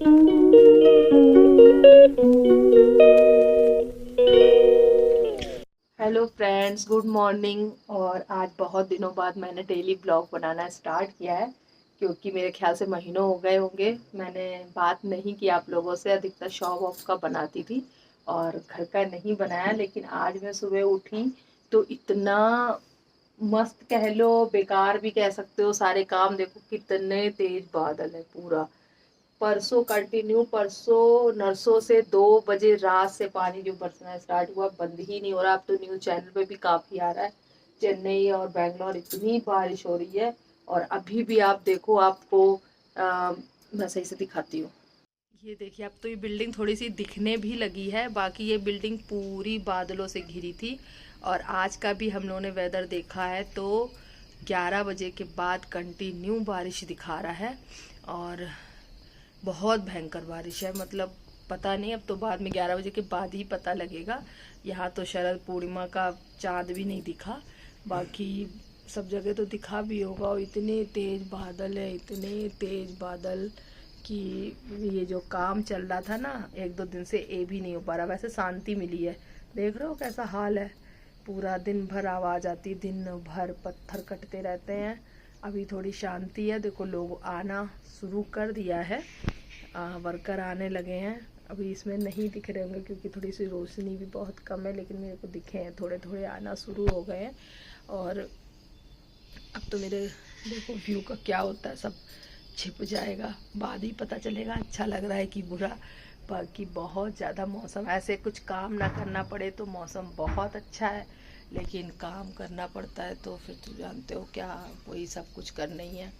Hello friends, good morning. और आज बहुत दिनों बाद मैंने डेली ब्लॉग बनाना स्टार्ट किया है, क्योंकि मेरे ख्याल से महीनों हो गए होंगे मैंने बात नहीं की आप लोगों से। अधिकतर शॉप ऑफ का बनाती थी और घर का नहीं बनाया। लेकिन आज मैं सुबह उठी तो इतना मस्त कह लो, बेकार भी कह सकते हो, सारे काम देखो कितने तेज बादल है पूरा। परसों कंटिन्यू, परसों नरसों से 2 बजे रात से पानी जो बरसना स्टार्ट हुआ, बंद ही नहीं हो रहा। अब तो न्यूज चैनल पे भी काफी आ रहा है, चेन्नई और बैंगलोर इतनी बारिश हो रही है। और अभी भी आप देखो, आपको मैं सही से दिखाती हूँ। ये देखिए, अब तो ये बिल्डिंग थोड़ी सी दिखने भी लगी है, बाकी ये बिल्डिंग पूरी बादलों से घिरी थी। और आज का भी हम लोगों ने वेदर देखा है तो 11 बजे के बाद कंटिन्यू बारिश दिखा रहा है। और बहुत भयंकर बारिश है, मतलब पता नहीं, अब तो बाद में 11 बजे के बाद ही पता लगेगा। यहाँ तो शरद पूर्णिमा का चांद भी नहीं दिखा, बाकी सब जगह तो दिखा भी होगा। और इतने तेज बादल है, इतने तेज बादल कि ये जो काम चल रहा था ना 1-2 दिन से, ये भी नहीं हो पा रहा। वैसे शांति मिली है, देख रहे हो कैसा हाल है। पूरा दिन भर आवाज़ आती, दिन भर पत्थर कटते रहते हैं। अभी थोड़ी शांति है, देखो लोग आना शुरू कर दिया है, वर्कर आने लगे हैं। अभी इसमें नहीं दिख रहे होंगे क्योंकि थोड़ी सी रोशनी भी बहुत कम है, लेकिन मेरे को दिखे हैं, थोड़े थोड़े आना शुरू हो गए हैं। और अब तो मेरे देखो व्यू का क्या होता है, सब छिप जाएगा, बाद ही पता चलेगा अच्छा लग रहा है कि बुरा। बाकी बहुत ज़्यादा मौसम, ऐसे कुछ काम ना करना पड़े तो मौसम बहुत अच्छा है, लेकिन काम करना पड़ता है तो फिर तो जानते हो क्या, वही सब कुछ करना ही है।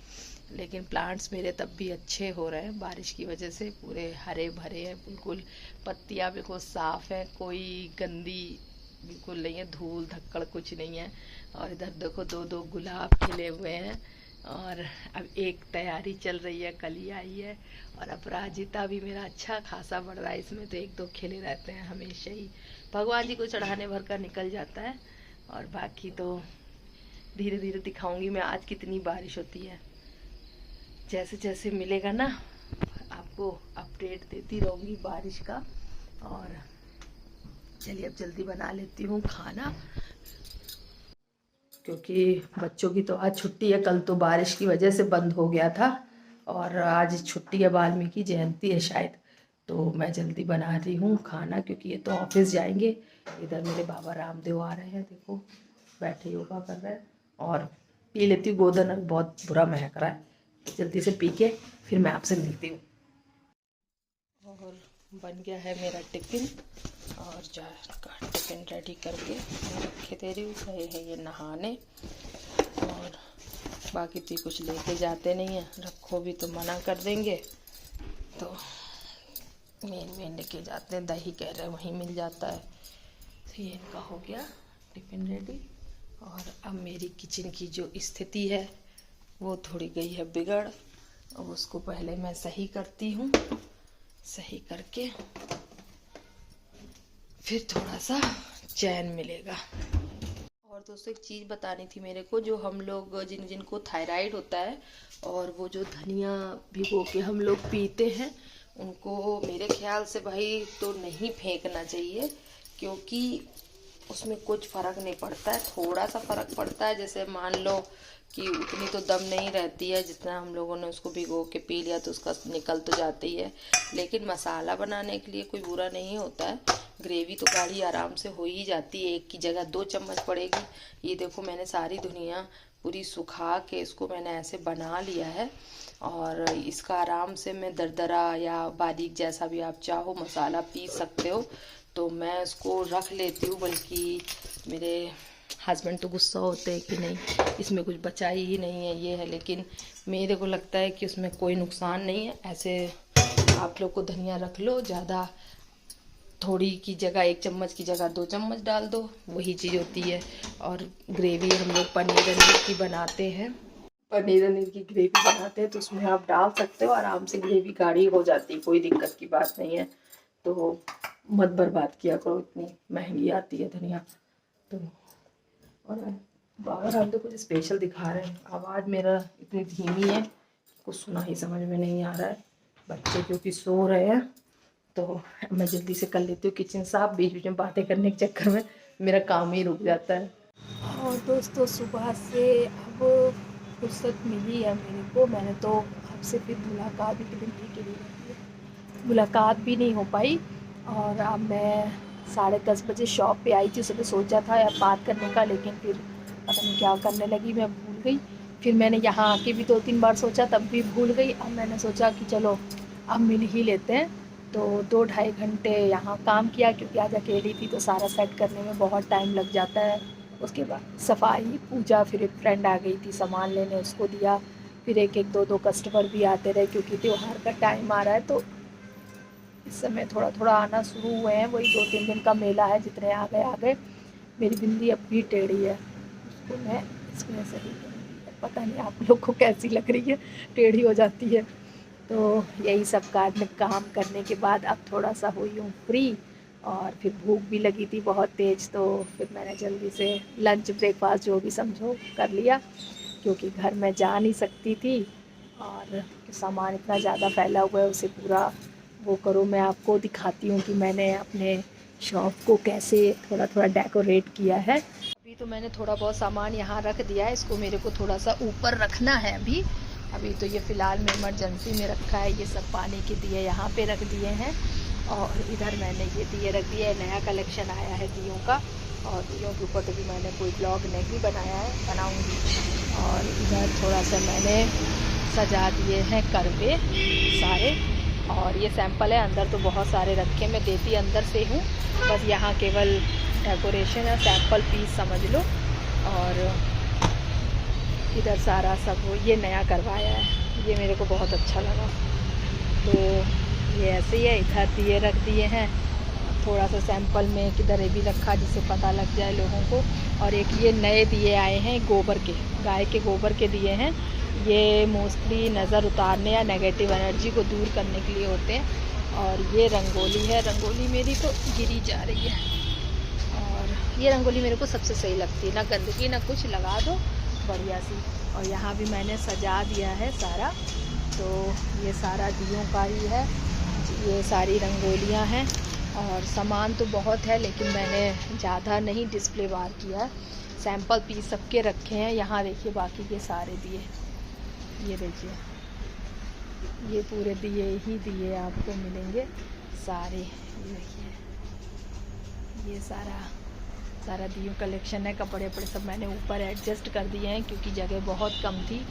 लेकिन प्लांट्स मेरे तब भी अच्छे हो रहे हैं, बारिश की वजह से पूरे हरे भरे हैं बिल्कुल। पत्तियां बिल्कुल साफ़ है, कोई गंदी बिल्कुल नहीं है, धूल धक्कड़ कुछ नहीं है। और इधर देखो 2-2 गुलाब खिले हुए हैं। और अब एक तैयारी चल रही है, कली आई है। और अपराजिता भी मेरा अच्छा खासा बढ़ रहा है, इसमें तो 1-2 खिले रहते हैं हमेशा ही। भगवान जी को चढ़ाने भर का निकल जाता है। और बाकी तो धीरे धीरे दिखाऊंगी मैं आज कितनी बारिश होती है। जैसे जैसे मिलेगा ना, आपको अपडेट देती रहूँगी बारिश का। और चलिए अब जल्दी बना लेती हूँ खाना, क्योंकि बच्चों की तो आज छुट्टी है, कल तो बारिश की वजह से बंद हो गया था। और आज छुट्टी है, वाल्मीकि जयंती है शायद। तो मैं जल्दी बना रही हूँ खाना, क्योंकि ये तो ऑफिस जाएंगे। इधर मेरे बाबा रामदेव आ रहे हैं, देखो बैठे योगा कर रहे हैं। और पी लेती हूँ गोदन, अभी बहुत बुरा महक रहा है, तो जल्दी से पी के फिर मैं आपसे मिलती हूँ। और बन गया है मेरा टिफ़िन, और का टिफ़िन रेडी करके मैं रखे दे रही हूँ। गए है ये नहाने, और बाकी तो कुछ लेके जाते नहीं है, रखो भी तो मना कर देंगे। तो मेन लेके जाते हैं, दही कह रहे हैं वहीं मिल जाता है। तो ये इनका हो गया टिफ़िन रेडी। और अब मेरी किचन की जो स्थिति है वो थोड़ी गई है बिगड़, अब उसको पहले मैं सही करती हूँ। सही करके फिर थोड़ा सा चैन मिलेगा। और दोस्तों एक चीज़ बतानी थी मेरे को, जो हम लोग जिनको थायराइड होता है और वो जो धनिया भिगो के हम लोग पीते हैं, उनको मेरे ख्याल से भाई तो नहीं फेंकना चाहिए, क्योंकि उसमें कुछ फ़र्क नहीं पड़ता है। थोड़ा सा फ़र्क पड़ता है, जैसे मान लो कि उतनी तो दम नहीं रहती है जितना हम लोगों ने उसको भिगो के पी लिया तो उसका निकल तो जाती है। लेकिन मसाला बनाने के लिए कोई बुरा नहीं होता है, ग्रेवी तो गाढ़ी आराम से हो ही जाती है। एक की जगह 2 चम्मच पड़ेगी। ये देखो मैंने सारी धनिया पूरी सुखा के इसको मैंने ऐसे बना लिया है। और इसका आराम से मैं दरदरा या बारीक जैसा भी आप चाहो मसाला पीस सकते हो। तो मैं उसको रख लेती हूँ, बल्कि मेरे हस्बैंड तो गुस्सा होते हैं कि नहीं इसमें कुछ बचा ही नहीं है, ये है। लेकिन मेरे को लगता है कि उसमें कोई नुकसान नहीं है। ऐसे आप लोग को धनिया रख लो, ज़्यादा थोड़ी की जगह 1 चम्मच की जगह 2 चम्मच डाल दो, वही चीज़ होती है। और ग्रेवी हम लोग पनीर पनीर की बनाते हैं, पनीर पनीर की ग्रेवी बनाते हैं तो उसमें आप डाल सकते हो, आराम से ग्रेवी गाढ़ी हो जाती है, कोई दिक्कत की बात नहीं है। तो मत बर्बाद किया करो, इतनी महंगी आती है धनिया। तो और बाबा रामदेव कुछ स्पेशल दिखा रहे हैं, आवाज़ मेरा इतनी धीमी है कुछ सुना ही समझ में नहीं आ रहा है। बच्चे क्योंकि सो रहे हैं तो मैं जल्दी से कर लेती हूँ किचन साफ। बीच बीच में बातें करने के चक्कर में मेरा काम ही रुक जाता है। और दोस्तों सुबह से अब फुर्सत मिली है मेरे को। मैंने तो आपसे फिर मुलाकात इतनी नहीं की, मुलाकात भी नहीं हो पाई। और अब मैं 10:30 बजे शॉप पे आई थी। सुबह सोचा था यार बात करने का, लेकिन फिर पता नहीं क्या करने लगी, मैं भूल गई। फिर मैंने यहाँ आके भी 2-3 बार सोचा, तब भी भूल गई। अब मैंने सोचा कि चलो अब मिल ही लेते हैं। तो 2-2.5 घंटे यहाँ काम किया, क्योंकि आज अकेली थी तो सारा सेट करने में बहुत टाइम लग जाता है। उसके बाद सफाई, पूजा, फिर एक फ्रेंड आ गई थी सामान लेने, उसको दिया। फिर एक एक दो दो कस्टमर भी आते रहे, क्योंकि त्योहार का टाइम आ रहा है तो इस समय थोड़ा थोड़ा आना शुरू हुए हैं। वही 2-3 दिन का मेला है, जितने आ गए। मेरी बिंदी अब भी टेढ़ी है, उसको मैं इसमें सही करूँगी। पता नहीं आप लोग को कैसी लग रही है, टेढ़ी हो जाती है। तो यही सब काम करने के बाद अब थोड़ा सा हुई हूँ फ्री। और फिर भूख भी लगी थी बहुत तेज़, तो फिर मैंने जल्दी से लंच ब्रेकफास्ट जो भी समझो कर लिया, क्योंकि घर में जा नहीं सकती थी। और सामान इतना ज़्यादा फैला हुआ है, उसे पूरा वो करो। मैं आपको दिखाती हूँ कि मैंने अपने शॉप को कैसे थोड़ा थोड़ा डेकोरेट किया है। अभी तो मैंने थोड़ा बहुत सामान यहाँ रख दिया है, इसको मेरे को थोड़ा सा ऊपर रखना है अभी तो ये फ़िलहाल मैं इमरजेंसी में रखा है। ये सब पानी के दिए यहाँ पे रख दिए हैं, और इधर मैंने ये दिए रख दिए। नया कलेक्शन आया है दियों का, और दियों के ऊपर तो भी मैंने कोई ब्लॉग नहीं बनाया है, बनाऊँगी। और इधर थोड़ा सा मैंने सजा दिए हैं करवे सारे, और ये सैंपल है। अंदर तो बहुत सारे रखे, मैं देती अंदर से हूँ, बस यहाँ केवल डेकोरेशन है, सैंपल पीस समझ लो। और इधर सारा सब ये नया करवाया है, ये मेरे को बहुत अच्छा लगा। तो ये ऐसे ही है। इधर दिए रख दिए हैं, थोड़ा सा सैंपल में किधर भी रखा जिससे पता लग जाए लोगों को। और एक ये नए दिए आए हैं गोबर के, गाय के गोबर के दिए हैं। ये मोस्टली नज़र उतारने या नेगेटिव एनर्जी को दूर करने के लिए होते हैं। और ये रंगोली है, रंगोली मेरी तो गिरी जा रही है। और ये रंगोली मेरे को सबसे सही लगती है, ना गंदगी ना कुछ, लगा दो बढ़िया सी। और यहाँ भी मैंने सजा दिया है सारा, तो ये सारा दियों का ही है। ये सारी रंगोलियाँ हैं, और सामान तो बहुत है, लेकिन मैंने ज़्यादा नहीं डिस्प्ले बार किया। सैंपल पीस सबके रखे हैं यहाँ। देखिए बाकी के सारे दिए, ये देखिए, ये पूरे दिए ही दिए आपको मिलेंगे सारे। ये देखिए, ये सारा दियों कलेक्शन है। कपड़े वपड़े सब मैंने ऊपर एडजस्ट कर दिए हैं, क्योंकि जगह बहुत कम थी,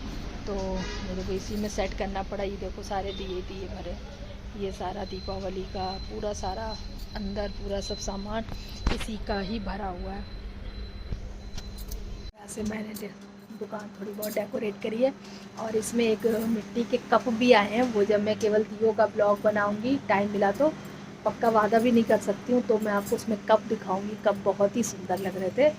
तो मेरे को इसी में सेट करना पड़ा। ये देखो सारे दिए भरे, ये सारा दीपावली का पूरा सारा अंदर पूरा सब सामान इसी का ही भरा हुआ है। ऐसे मैंने दुकान थोड़ी बहुत डेकोरेट करी है। और इसमें एक मिट्टी के कप भी आए हैं, वो जब मैं केवल दियों का ब्लॉग बनाऊंगी, टाइम मिला तो, पक्का वादा भी नहीं कर सकती हूँ, तो मैं आपको उसमें कप दिखाऊंगी। कप बहुत ही सुंदर लग रहे थे,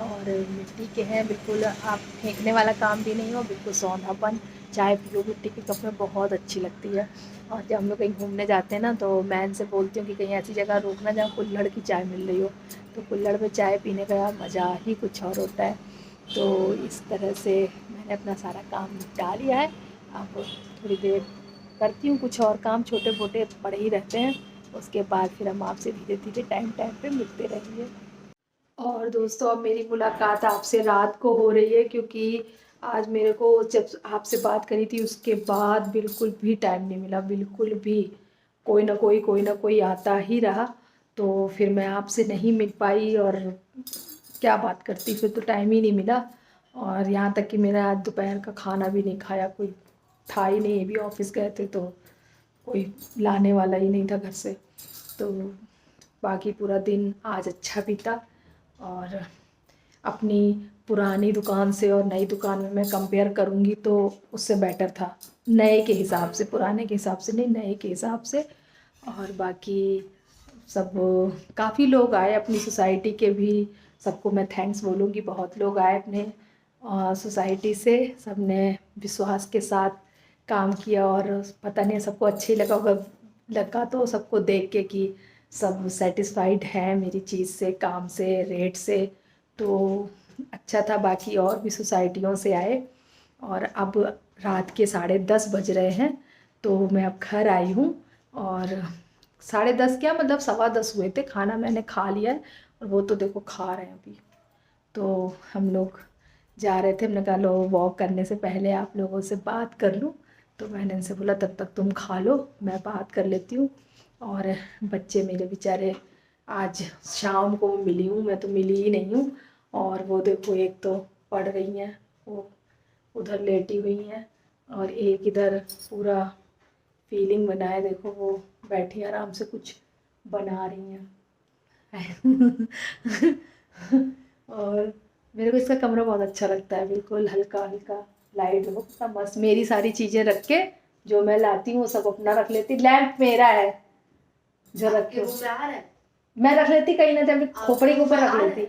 और मिट्टी के हैं, बिल्कुल आप फेंकने वाला काम भी नहीं हो, बिल्कुल सौंधापन। चाय पियो मिट्टी के कप में, बहुत अच्छी लगती है। और जब हम लोग कहीं घूमने जाते हैं ना, तो मैं इनसे बोलती हूँ कि कहीं ऐसी जगह रोकना जहाँ कुल्हड़ की चाय मिल रही हो, तो कुल्हड़ में चाय पीने का मज़ा ही कुछ और होता है। तो इस तरह से मैंने अपना सारा काम निपटा लिया है। अब थोड़ी देर करती हूँ कुछ और काम, छोटे मोटे पड़े ही रहते हैं। उसके बाद फिर हम आपसे धीरे धीरे टाइम पे मिलते रहेंगे। और दोस्तों अब मेरी मुलाकात आपसे रात को हो रही है, क्योंकि आज मेरे को जब आपसे बात करी थी उसके बाद बिल्कुल भी टाइम नहीं मिला, बिल्कुल भी। कोई ना कोई आता ही रहा, तो फिर मैं आपसे नहीं मिल पाई, और क्या बात करती, फिर तो टाइम ही नहीं मिला। और यहाँ तक कि मेरा आज दोपहर का खाना भी नहीं खाया, कोई था ही नहीं। अभी ऑफिस गए थे तो कोई लाने वाला ही नहीं था घर से। तो बाकी पूरा दिन आज अच्छा बीता। और अपनी पुरानी दुकान से और नई दुकान में मैं कंपेयर करूँगी तो उससे बेटर था, नए के हिसाब से, पुराने के हिसाब से नहीं, नए के हिसाब से। और बाकी सब काफ़ी लोग आए अपनी सोसाइटी के भी, सबको मैं थैंक्स बोलूँगी। बहुत लोग आए अपने सोसाइटी से, सब ने विश्वास के साथ काम किया, और पता नहीं सबको अच्छी लगा होगा। लगा तो सबको देख के कि सब सेटिस्फाइड हैं मेरी चीज़ से, काम से, रेट से, तो अच्छा था। बाकी और भी सोसाइटियों से आए, और अब रात के 10:30 बज रहे हैं, तो मैं अब घर आई हूँ और 10:30 क्या मतलब 10:15 हुए थे, खाना मैंने खा लिया है और वो तो देखो खा रहे हैं अभी। तो हम लोग जा रहे थे, हमने कहा लो वॉक करने से पहले आप लोगों से बात कर लूँ, तो मैंने इनसे बोला तब तक तुम खा लो मैं बात कर लेती हूँ। और बच्चे मेरे बेचारे आज शाम को मिली हूँ, मैं तो मिली ही नहीं हूँ। और वो देखो एक तो पढ़ रही हैं, वो उधर लेटी हुई हैं और एक इधर पूरा फीलिंग बनाए, देखो वो बैठी आराम से कुछ बना रही हैं। और मेरे को इसका कमरा बहुत अच्छा लगता है, बिल्कुल हल्का हल्का लाइट हो, कितना मस्त। मेरी सारी चीज़ें रख के जो मैं लाती हूँ वो सब अपना रख लेती। लैंप मेरा है जो रखे मैं रख लेती, कहीं ना कहीं खोपड़ी के ऊपर रख लेती,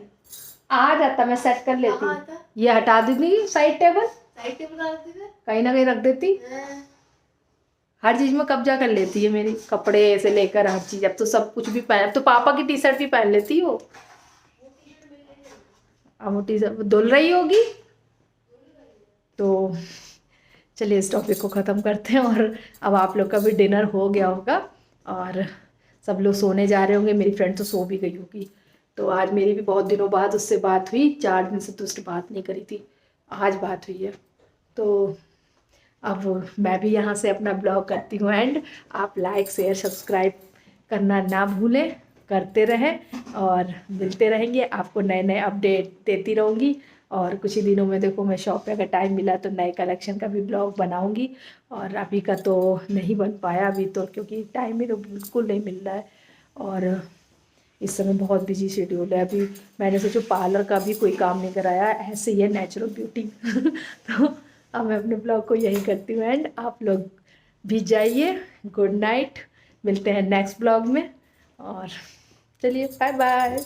आ जाता मैं सेट कर लेती। ये हटा देती साइड टेबल कहीं ना कहीं रख देती। हर चीज़ में कब्जा कर लेती है मेरी, कपड़े से लेकर हर चीज़। अब तो सब कुछ भी पहन, अब तो पापा की टी शर्ट भी पहन लेती हो। अब वो टी शर्ट धुल रही होगी। तो चलिए इस टॉपिक को ख़त्म करते हैं और अब आप लोग का भी डिनर हो गया होगा और सब लोग सोने जा रहे होंगे। मेरी फ्रेंड तो सो भी गई होगी। तो आज मेरी भी बहुत दिनों बाद उससे बात हुई, 4 दिन से तो उससे बात नहीं करी थी, आज बात हुई है। तो अब मैं भी यहाँ से अपना ब्लॉग करती हूँ एंड। आप लाइक शेयर सब्सक्राइब करना ना भूलें, करते रहें और मिलते रहेंगे, आपको नए नए अपडेट देती रहूँगी। और कुछ ही दिनों में देखो मैं शॉप पे अगर टाइम मिला तो नए कलेक्शन का भी ब्लॉग बनाऊँगी। और अभी का तो नहीं बन पाया अभी तो, क्योंकि टाइम ही तो बिल्कुल नहीं मिल रहा है और इस समय बहुत बिजी शेड्यूल है। अभी मैंने सोचो पार्लर का भी कोई काम नहीं कराया, ऐसे ही है नेचुरल ब्यूटी। तो अब मैं अपने ब्लॉग को यही करती हूँ एंड आप लोग भी जाइए। गुड नाइट, मिलते हैं नेक्स्ट ब्लॉग में और चलिए बाय बाय।